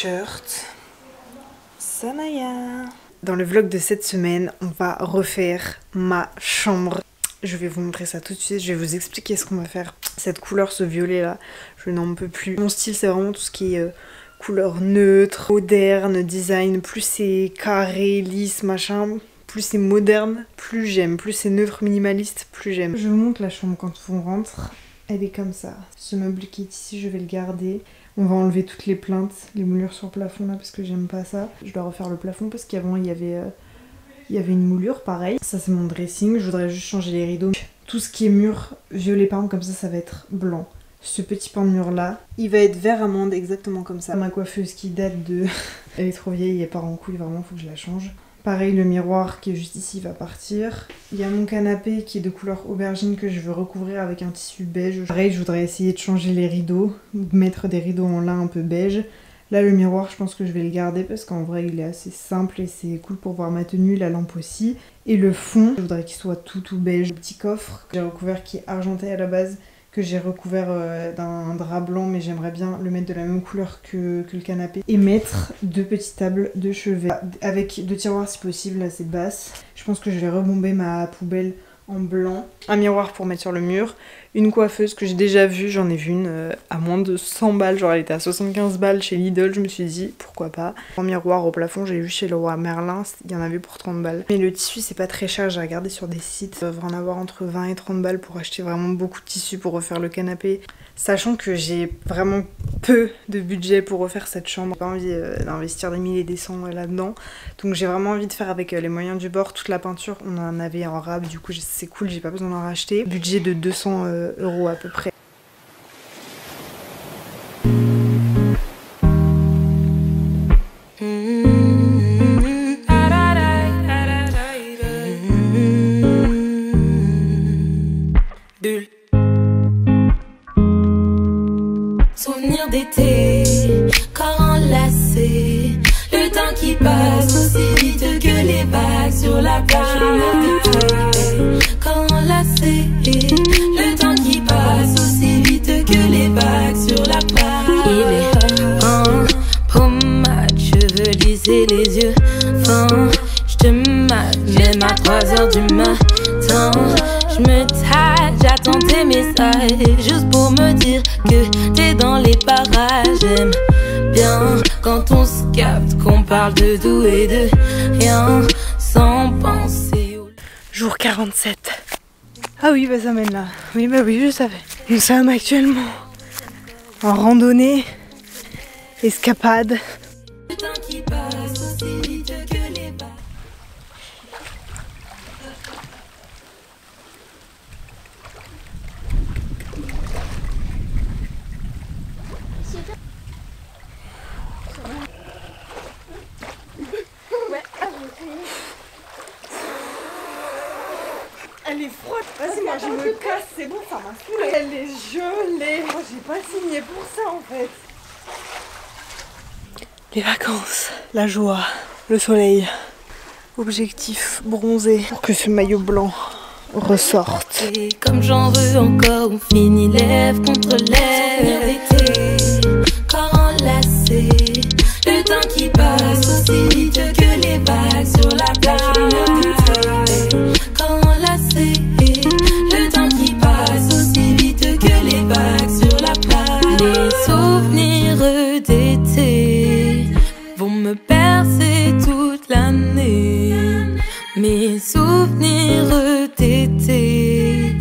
t-shirt. Sanaya. Dans le vlog de cette semaine, on va refaire ma chambre. Je vais vous montrer ça tout de suite, je vais vous expliquer ce qu'on va faire. Cette couleur, ce violet là, je n'en peux plus. Mon style c'est vraiment tout ce qui est couleur neutre, moderne, design. Plus c'est carré, lisse, machin, plus c'est moderne, plus j'aime. Plus c'est neutre, minimaliste, plus j'aime. Je vous montre la chambre quand on rentre. Elle est comme ça. Ce meuble qui est ici, je vais le garder. On va enlever toutes les plaintes, les moulures sur le plafond là parce que j'aime pas ça. Je dois refaire le plafond parce qu'avant il y avait une moulure pareil. Ça c'est mon dressing, je voudrais juste changer les rideaux. Tout ce qui est mur violet par exemple comme ça va être blanc. Ce petit pan de mur là, il va être vert amande exactement comme ça. Ma coiffeuse qui date de... Elle est trop vieille, elle part en couille, vraiment faut que je la change. Pareil, le miroir qui est juste ici va partir. Il y a mon canapé qui est de couleur aubergine que je veux recouvrir avec un tissu beige. Pareil, je voudrais essayer de changer les rideaux, mettre des rideaux en lin un peu beige. Là, le miroir, je pense que je vais le garder parce qu'en vrai, il est assez simple et c'est cool pour voir ma tenue, la lampe aussi. Et le fond, je voudrais qu'il soit tout beige. Le petit coffre que j'ai recouvert qui est argenté à la base, que j'ai recouvert d'un drap blanc, mais j'aimerais bien le mettre de la même couleur que le canapé. Et mettre 2 petites tables de chevet avec 2 tiroirs si possible, assez basses. Je pense que je vais rebomber ma poubelle en blanc. Un miroir pour mettre sur le mur. Une coiffeuse que j'ai déjà vue, j'en ai vu une à moins de 100 balles, genre elle était à 75 balles chez Lidl, je me suis dit pourquoi pas. Un miroir au plafond, j'ai vu chez Leroy Merlin, il y en avait pour 30 balles. Mais le tissu c'est pas très cher, j'ai regardé sur des sites, ils doivent en avoir entre 20 et 30 balles pour acheter vraiment beaucoup de tissu pour refaire le canapé. Sachant que j'ai vraiment peu de budget pour refaire cette chambre, j'ai pas envie d'investir des 1000 et des 100 là-dedans. Donc j'ai vraiment envie de faire avec les moyens du bord. Toute la peinture, on en avait en rab, du coup c'est cool, j'ai pas besoin d'en racheter. Budget de 200 € à peu près. Souvenir d'été, corps enlacé, le temps qui passe aussi vite que les vagues sur la plage. Corps enlacé, le temps qui passe aussi vite que les vagues sur la plage. Il est en pommade, cheveux lissés, les yeux fins. J'te mate, même à 3 h du matin. J'me tâte, j'attends tes messages juste pour me dire que t'es dans les parages. J'aime bien quand on se capte, qu'on parle de tout et de rien sans penser au... Jour 47. Ah oui, bah ça mène là. Oui, bah oui, je savais. Nous sommes actuellement en randonnée, escapade. Le temps qui passe aussi vite que les vagues. Elle est froide. Vas-y, moi je me casse, c'est bon, ça m'a saoulée. Elle est gelée. Moi j'ai pas signé pour ça en fait. Les vacances, la joie, le soleil. Objectif bronzé pour que ce maillot blanc ressorte. Et comme j'en veux encore, on finit lèvres contre lèvres. Corps enlacé, le temps qui passe aussi vite que les vagues sur la plage. Corps enlacé, le temps qui passe aussi vite que les vagues sur la plage. Les souvenirs d'été vont me bercer toute l'année. Mes souvenirs d'été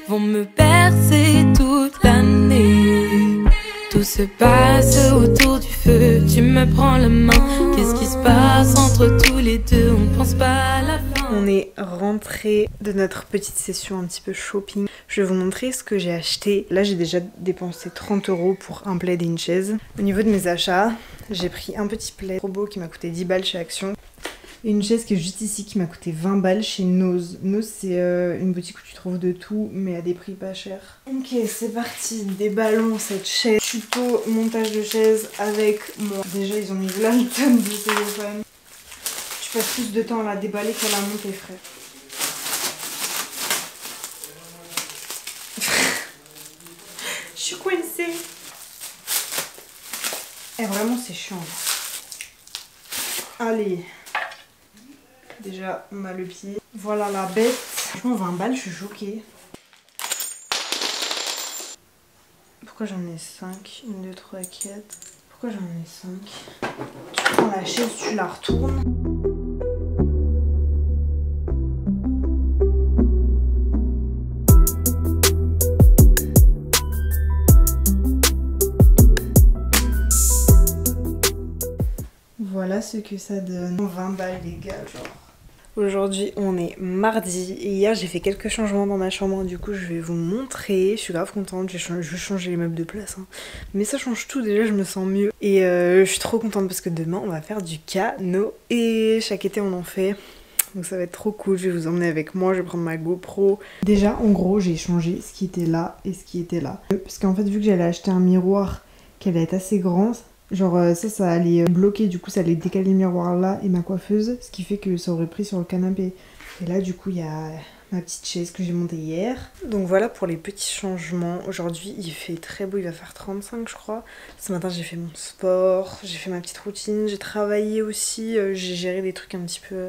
vont me bercer toute l'année. Tout se passe autour du feu, tu me prends la main. Qu'est-ce qui se passe entre tous les deux? On pense pas à la fin. On est rentré de notre petite session un petit peu shopping. Je vais vous montrer ce que j'ai acheté. Là j'ai déjà dépensé 30 € pour un plaid et une chaise. Au niveau de mes achats, j'ai pris un petit plaid trop beau qui m'a coûté 10 balles chez Action. Et une chaise qui est juste ici qui m'a coûté 20 balles chez Nose. Nose c'est une boutique où tu trouves de tout mais à des prix pas chers. Ok, c'est parti, des ballons, cette chaise, tuto montage de chaise avec moi. Déjà ils ont mis là une tonne de téléphone. Tu passes plus de temps à la déballer qu'à la monter, frère. Je suis coincée. Et vraiment c'est chiant. Allez. Déjà, on a le pied. Voilà la bête. Franchement, 20 balles, je suis choquée. Pourquoi j'en ai 5? 1, 2, 3, 4. Pourquoi j'en ai 5? Tu prends la chaise, tu la retournes. Voilà ce que ça donne. 20 balles les gars, genre. Aujourd'hui on est mardi et hier j'ai fait quelques changements dans ma chambre, du coup je vais vous montrer. Je suis grave contente, je vais changer les meubles de place hein. Mais ça change tout, déjà je me sens mieux. Et je suis trop contente parce que demain on va faire du canoë. Et chaque été on en fait, donc ça va être trop cool. Je vais vous emmener avec moi, je vais prendre ma GoPro. Déjà en gros j'ai changé ce qui était là et ce qui était là. Parce qu'en fait vu que j'allais acheter un miroir qui allait être assez grand, genre ça allait bloquer, du coup ça allait décaler le miroir là et ma coiffeuse, ce qui fait que ça aurait pris sur le canapé. Et là du coup il y a ma petite chaise que j'ai montée hier. Donc voilà pour les petits changements. Aujourd'hui il fait très beau, il va faire 35 je crois. Ce matin j'ai fait mon sport, j'ai fait ma petite routine, j'ai travaillé aussi, j'ai géré des trucs un petit peu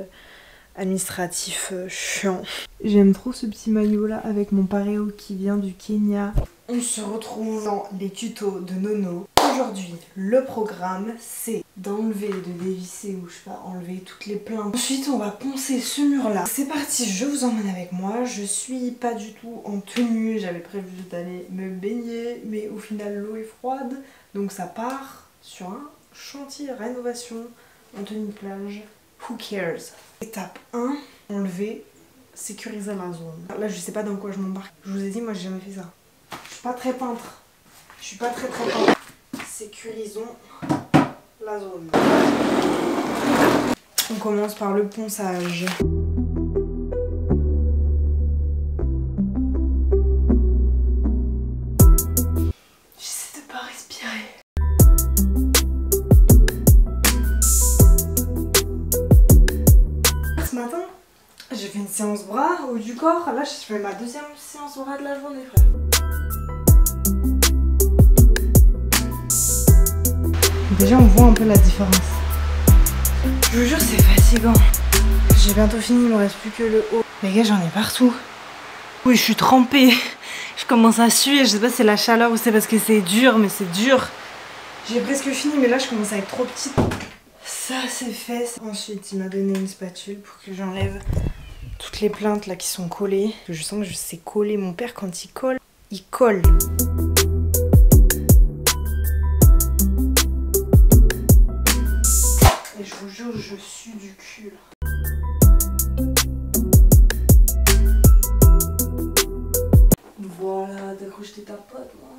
administratifs chiants. J'aime trop ce petit maillot là avec mon paréo qui vient du Kenya. On se retrouve dans les tutos de Nono. Aujourd'hui, le programme, c'est d'enlever, de dévisser ou je sais pas, enlever toutes les plaintes. Ensuite, on va poncer ce mur-là. C'est parti, je vous emmène avec moi. Je suis pas du tout en tenue. J'avais prévu d'aller me baigner, mais au final, l'eau est froide. Donc ça part sur un chantier rénovation en tenue de plage. Who cares? Étape 1, enlever, sécuriser la zone. Là, je sais pas dans quoi je m'embarque. Je vous ai dit, moi, j'ai jamais fait ça. Je suis pas très peintre. Je suis pas très peintre. Sécurisons la zone. On commence par le ponçage. J'essaie de pas respirer. Ce matin, j'ai fait une séance bras ou du corps. Là, je fais ma deuxième séance bras de la journée, frère. Déjà on voit un peu la différence. Je vous jure c'est fatigant. J'ai bientôt fini, il me reste plus que le haut. Les gars j'en ai partout. Oui je suis trempée. Je commence à suer, je sais pas si c'est la chaleur ou c'est parce que c'est dur, mais c'est dur. J'ai presque fini mais là je commence à être trop petite. Ça c'est fait. Ensuite il m'a donné une spatule pour que j'enlève toutes les plaintes là qui sont collées. Je sens que je sais coller. Mon père quand il colle, il colle. Et je vous jure, je sue du cul là. Voilà, décroche tes tapotes moi.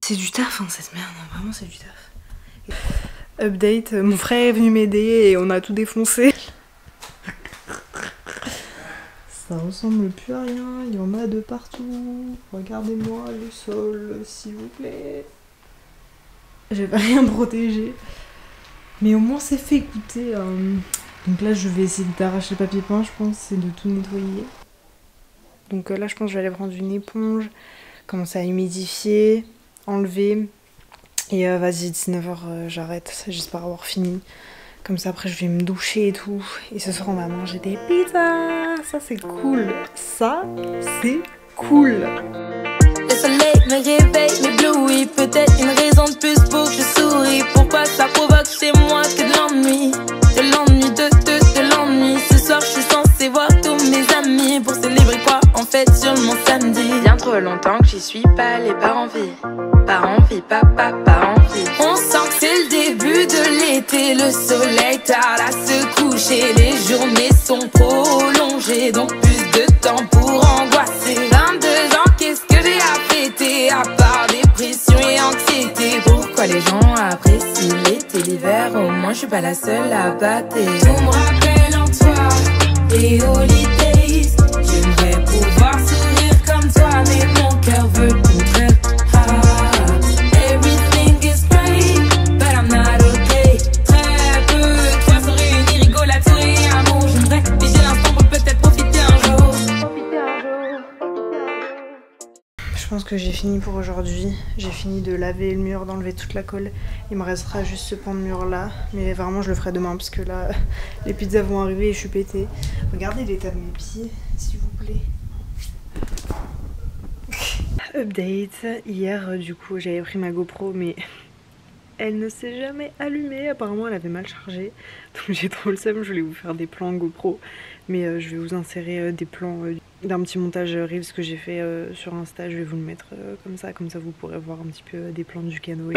C'est du taf hein, cette merde, hein, vraiment c'est du taf. Update, mon frère est venu m'aider et on a tout défoncé. Ça ressemble plus à rien, il y en a de partout. Regardez-moi le sol, s'il vous plaît. J'ai pas rien protégé. Mais au moins c'est fait, écoutez. Donc là je vais essayer d'arracher le papier peint, je pense, et de tout nettoyer. Donc là je pense que je vais aller prendre une éponge, commencer à humidifier, enlever. Et vas-y, 19h j'arrête, j'espère avoir fini. Comme ça après je vais me doucher et tout. Et ce soir on va manger des pizzas. Ça c'est cool. Ça c'est cool. Le soleil me réveille, m'éblouit. Peut-être une raison de plus pour que je souris. Pourquoi ça provoque chez moi que de l'ennui? De l'ennui, de l'ennui. Ce soir je suis censée voir tous mes amis. Pour célébrer quoi en fait sur mon samedi? Bien trop longtemps que j'y suis pas allée, pas envie. Pas envie, pas envie. On sent que c'est le début de l'été. Le soleil tarde à se coucher. Les journées sont prolongées, donc plus de temps pour angoisser. 22 ans, qu'est-ce que j'ai à fêter? À part dépression et anxiété. Pourquoi les gens apprécient l'été, l'hiver? Au moins je suis pas la seule à battre. Tout me rappelle en toi les holidays. J'aimerais pouvoir sourire comme toi, mais mon cœur veut le contraire. Everything is great, but I'm not okay. Très peu de fois se réunir, rigolade, sourire, amour. J'aimerais viger l'instant pour peut-être profiter un que j'ai fini pour aujourd'hui. J'ai fini de laver le mur, d'enlever toute la colle. Il me restera juste ce pan de mur là. Mais vraiment je le ferai demain parce que là les pizzas vont arriver et je suis pétée. Regardez l'état de mes pieds s'il vous plaît. Update, hier du coup j'avais pris ma GoPro mais elle ne s'est jamais allumée, apparemment elle avait mal chargé. Donc j'ai trop le seum, je voulais vous faire des plans GoPro. Mais je vais vous insérer des plans d'un petit montage Reels que j'ai fait sur Insta. Je vais vous le mettre comme ça vous pourrez voir un petit peu des plans du canoë.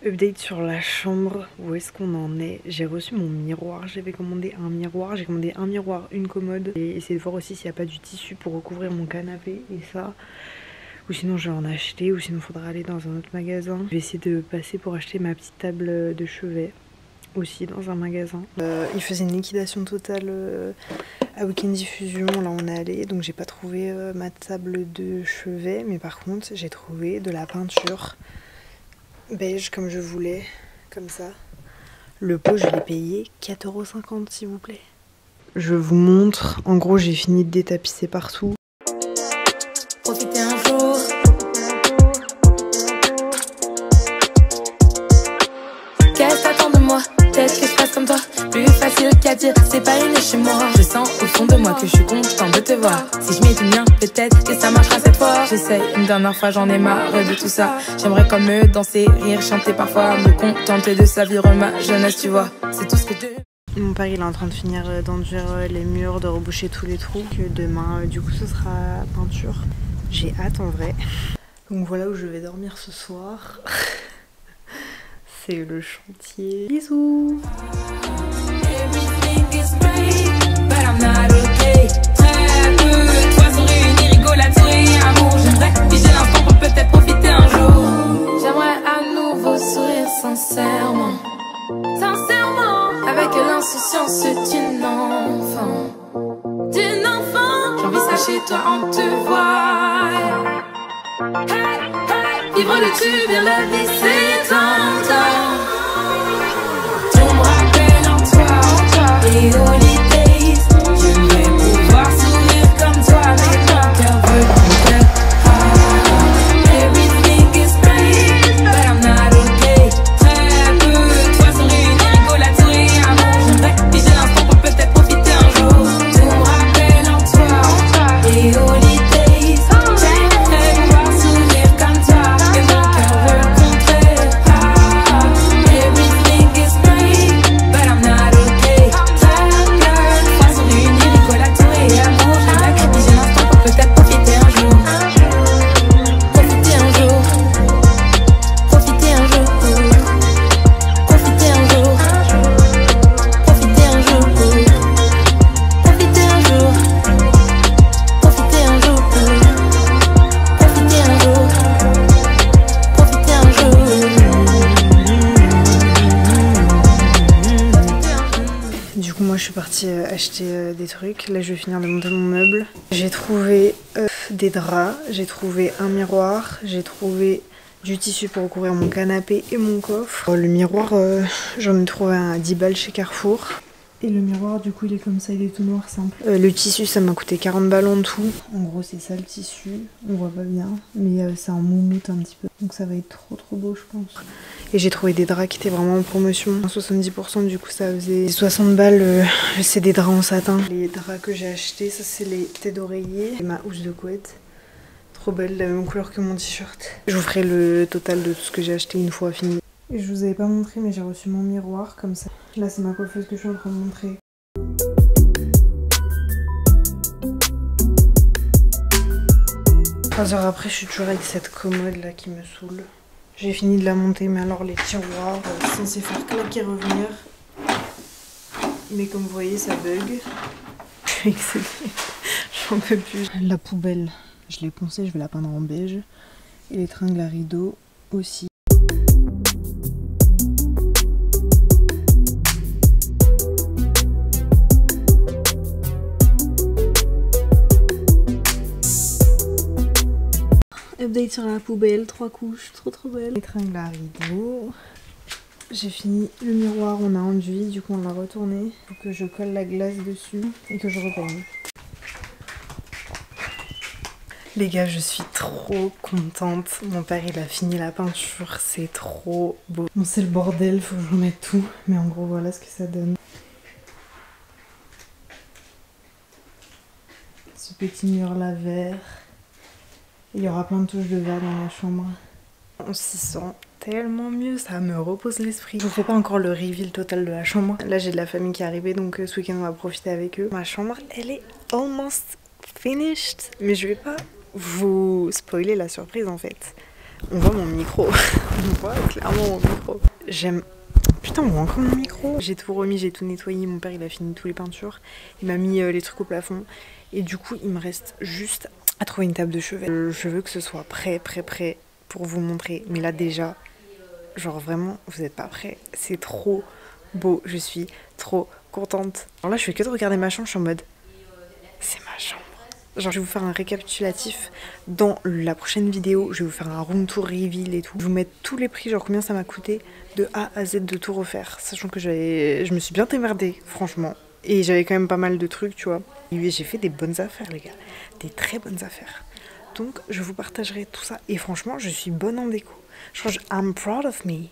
Update sur la chambre, où est-ce qu'on en est? J'ai reçu mon miroir, j'avais commandé un miroir, j'ai commandé un miroir, une commode et essayer de voir aussi s'il n'y a pas du tissu pour recouvrir mon canapé et ça, ou sinon je vais en acheter ou sinon il faudra aller dans un autre magasin. Je vais essayer de passer pour acheter ma petite table de chevet aussi dans un magasin. Il faisait une liquidation totale à Weekend Diffusion, là on est allé, donc j'ai pas trouvé ma table de chevet, mais par contre j'ai trouvé de la peinture beige comme je voulais, comme ça. Le pot je l'ai payé 4,50 € s'il vous plaît. Je vous montre, en gros j'ai fini de détapisser partout. Profiter un jour. Qu'est-ce t'attends de moi? Peut-être que je fasse comme toi. Plus facile qu'à dire, c'est pas inné chez moi. Je sens au fond de moi que je suis content de te voir. Si je mets du mien, peut-être que ça marchera cette fois. J'essaye une dernière fois, j'en ai marre de tout ça. J'aimerais comme eux danser, rire, chanter parfois, me contenter de sa vie, ma jeunesse, tu vois. C'est tout ce que je... Mon père il est en train de finir d'enduire les murs, de reboucher tous les trous. Que demain du coup ce sera peinture. J'ai hâte en vrai. Donc voilà où je vais dormir ce soir. C'est le chantier. Bisous. Peut-être profiter un jour. J'aimerais à nouveau sourire sincèrement. Sincèrement. Avec l'insouciance d'une enfant. D'une enfant. J'ai envie de ça chez toi en te voir. Hey, hey. Vivre le tube et la vie c'est tentant. Tout me rappelle en toi. Les holidays. J'aimerais pouvoir sourire comme toi. Mais mon cœur veut le contraire. Je suis partie acheter des trucs. Là je vais finir de monter mon meuble. J'ai trouvé des draps, j'ai trouvé un miroir, j'ai trouvé du tissu pour recouvrir mon canapé et mon coffre. Le miroir j'en ai trouvé un à 10 balles chez Carrefour. Et le miroir du coup il est comme ça, il est tout noir simple. Le tissu ça m'a coûté 40 balles en tout. En gros c'est ça le tissu, on voit pas bien. Mais c'est en moumoute un petit peu. Donc ça va être trop beau je pense. Et j'ai trouvé des draps qui étaient vraiment en promotion. 70% du coup ça faisait 60 balles. C'est des draps en satin. Les draps que j'ai achetés, ça c'est les têtes d'oreiller. Et ma housse de couette. Trop belle, la même couleur que mon t-shirt. Je vous ferai le total de tout ce que j'ai acheté une fois fini. Et je vous avais pas montré mais j'ai reçu mon miroir comme ça. Là c'est ma coiffeuse que je suis en train de montrer. 3 heures après je suis toujours avec cette commode là qui me saoule. J'ai fini de la monter mais alors les tiroirs censés faire claquer revenir. mais comme vous voyez ça bug. Je suis excédée, j'en peux plus. La poubelle, je l'ai poncée, je vais la peindre en beige. Et les tringles à rideaux aussi. Update sur la poubelle, 3 couches, trop belle. Les tringles à rideaux. J'ai fini le miroir, on a enduit, du coup on l'a retourné. Faut que je colle la glace dessus et que je repeigne. Les gars, je suis trop contente. Mon père il a fini la peinture, c'est trop beau. Bon, c'est le bordel, faut que je remette tout. Mais en gros, voilà ce que ça donne. Ce petit mur là vert. Il y aura plein de touches de vert dans la chambre. On s'y sent tellement mieux, ça me repose l'esprit. Je vous fais pas encore le reveal total de la chambre. Là j'ai de la famille qui est arrivée, donc ce week-end on va profiter avec eux. Ma chambre, elle est almost finished. Mais je vais pas vous spoiler la surprise en fait. On voit mon micro. On voit clairement mon micro. J'aime... Putain, on voit encore mon micro. J'ai tout remis, j'ai tout nettoyé. Mon père il a fini toutes les peintures. Il m'a mis les trucs au plafond. Et du coup il me reste juste à trouver une table de chevet. Je veux que ce soit prêt pour vous montrer. Mais là déjà, genre vraiment, vous n'êtes pas prêts. C'est trop beau. Je suis trop contente. Alors là, je fais que de regarder ma chambre. Je suis en mode, c'est ma chambre. Genre, je vais vous faire un récapitulatif dans la prochaine vidéo. Je vais vous faire un room tour reveal et tout. Je vais vous mettre tous les prix, genre combien ça m'a coûté de A à Z de tout refaire. Sachant que je me suis bien démerdée, franchement. Et j'avais quand même pas mal de trucs, tu vois. Et j'ai fait des bonnes affaires, les gars. Des très bonnes affaires. Donc, je vous partagerai tout ça. Et franchement, je suis bonne en déco. Genre, I'm proud of me.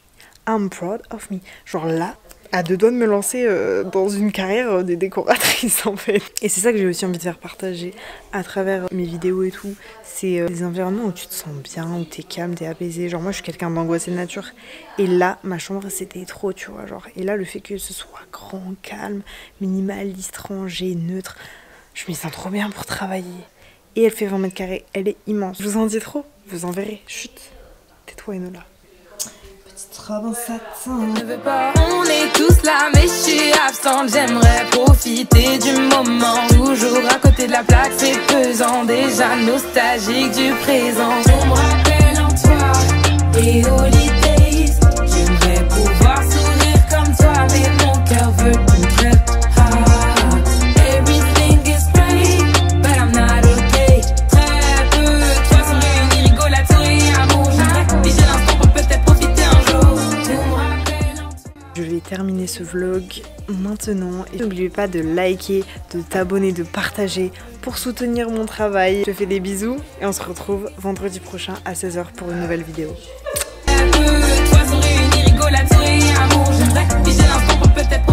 I'm proud of me. Genre là, à 2 doigts de me lancer dans une carrière de décoratrice, en fait. Et c'est ça que j'ai aussi envie de faire partager à travers mes vidéos et tout. C'est des environnements où tu te sens bien, où t'es calme, t'es apaisé. Genre, moi, je suis quelqu'un d'angoissé de nature. Et là, ma chambre, c'était trop, tu vois. Genre, et là, le fait que ce soit grand, calme, minimaliste, rangé, neutre, je m'y sens trop bien pour travailler. Et elle fait 20 mètres carrés, elle est immense. Je vous en dis trop, vous en verrez. Chut, tais-toi Enola. Petite robe en satin. Je veux pas, on est tous là, mais je suis absente. J'aimerais profiter du moment. Toujours à côté de la plaque, c'est pesant. Déjà nostalgique du présent. On me rappelle en toi et holidays. J'aimerais pouvoir sourire comme toi, mais mon cœur veut contraire. Je vais terminer ce vlog maintenant et n'oubliez pas de liker, de t'abonner, de partager pour soutenir mon travail. Je te fais des bisous et on se retrouve vendredi prochain à 16h pour une nouvelle vidéo. Toi, sans réunir, rigolade, sourire, amour, j'aimerais piger l'instant pour peut-être